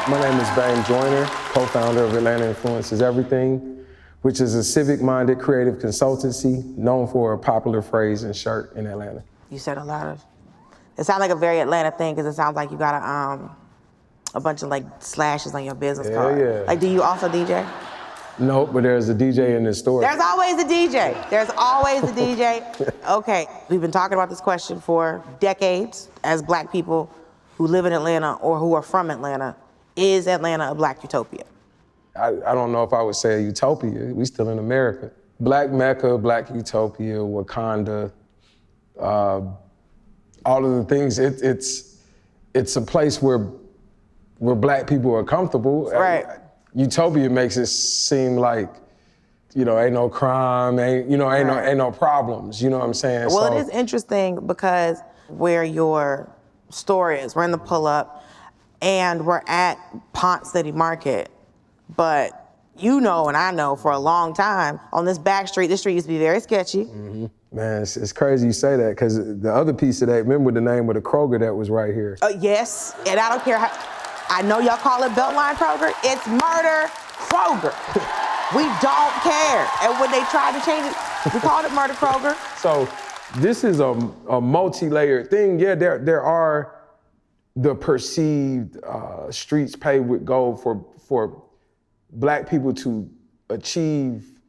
My name is Bem Joiner, co-founder of Atlanta Influences Everything, which is a civic-minded creative consultancy known for a popular phrase and shirt in Atlanta. You said a lot of, it sounds like a very Atlanta thing because it sounds like you got a bunch of like slashes on your business card. Yeah. Like, do you also DJ? No, but there's a DJ in this store. There's always a DJ. There's always a DJ. Okay, we've been talking about this question for decades as Black people who live in Atlanta or who are from Atlanta. Is Atlanta a Black utopia? I don't know if I would say a utopia. We still in America. Black Mecca, Black utopia, Wakanda, all of the things. It's a place where Black people are comfortable. Right. Utopia makes it seem like, ain't no crime, ain't no problems. You know what I'm saying? Well, it is interesting because where your store is, we're in the pull-up, and we're at Pont City Market, but and I know for a long time, on this back street, this street used to be very sketchy. Mm-hmm. Man, it's crazy you say that, because the other piece of that, remember the name of the Kroger that was right here? Yes, and I don't care how, I know y'all call it Beltline Kroger, it's Murder Kroger. We don't care. And when they tried to change it, we called it Murder Kroger. So this is a multi-layered thing. Yeah, there are the perceived streets paved with gold for Black people to achieve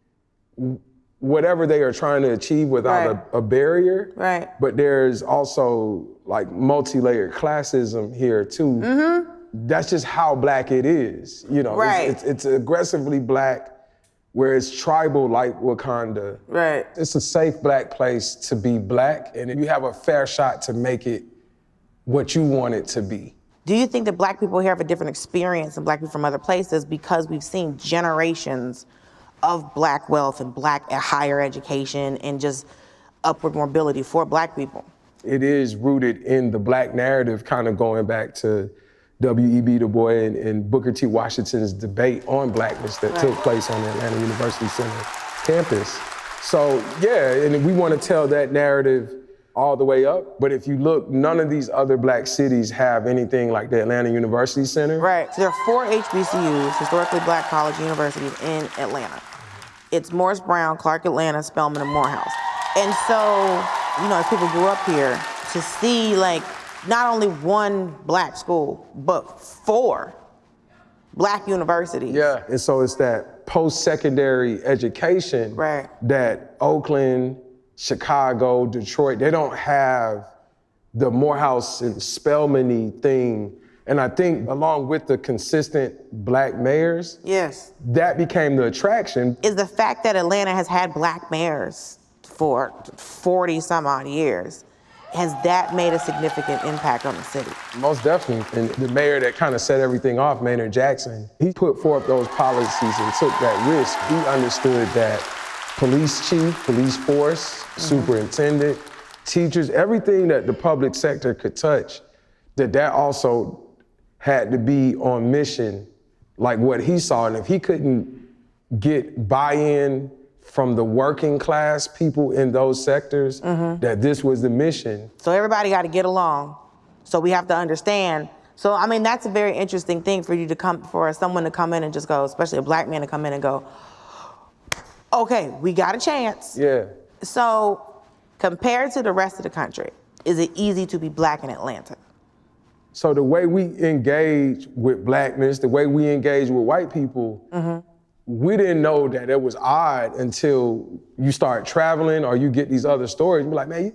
whatever they are trying to achieve without a barrier. Right. But there's also like multi-layered classism here too. Mm-hmm. That's just how Black it is. Right. It's aggressively Black, where it's tribal like Wakanda. Right. It's a safe Black place to be Black, and you have a fair shot to make it what you want it to be. Do you think that Black people here have a different experience than Black people from other places because we've seen generations of Black wealth and Black higher education and just upward mobility for Black people? It is rooted in the Black narrative, kind of going back to W.E.B. Du Bois and Booker T. Washington's debate on Blackness that took place on the Atlanta University Center campus. So yeah, and we want to tell that narrative all the way up. But if you look, none of these other Black cities have anything like the Atlanta University Center. Right, so there are 4 HBCUs, historically Black college universities in Atlanta. It's Morris Brown, Clark Atlanta, Spelman, and Morehouse. And so, as people grew up here, to see like not only one Black school, but 4 Black universities. Yeah, and so it's that post-secondary education that Oakland, Chicago, Detroit, they don't have the Morehouse and Spelman-y thing. And I think along with the consistent Black mayors, that became the attraction. Is the fact that Atlanta has had Black mayors for 40 some odd years, has that made a significant impact on the city? Most definitely. And the mayor that kind of set everything off, Maynard Jackson, he put forth those policies and took that risk. He understood that police chief, police force, superintendent, teachers, everything that the public sector could touch, that also had to be on mission, like what he saw. And if he couldn't get buy-in from the working class people in those sectors, that this was the mission. So everybody got to get along. So we have to understand. So, I mean, that's a very interesting thing for someone to come in and just go, especially a Black man to come in and go, okay, we got a chance. Yeah. So compared to the rest of the country, is it easy to be Black in Atlanta? So the way we engage with Blackness, the way we engage with white people, we didn't know that it was odd until you start traveling or you get these other stories. You're like, man,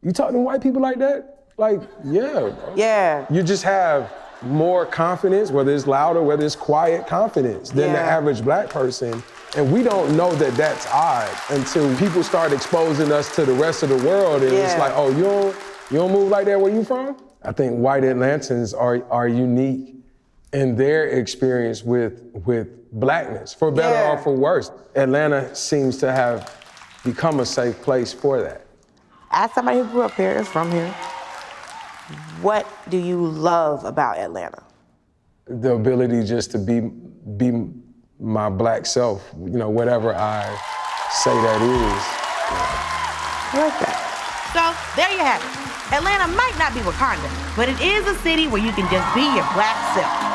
you talking to white people like that? Like, yeah. Bro. Yeah. You just have more confidence, whether it's loud or whether it's quiet confidence than the average Black person. And we don't know that that's odd until people start exposing us to the rest of the world. And it's like, oh, you don't move like that where you from? I think white Atlantans are unique in their experience with Blackness, for better or for worse. Atlanta seems to have become a safe place for that. As somebody who grew up here, is from here, what do you love about Atlanta? The ability just to be my Black self, whatever I say that is. I like that. So there you have it. Atlanta might not be Wakanda, but it is a city where you can just be your Black self.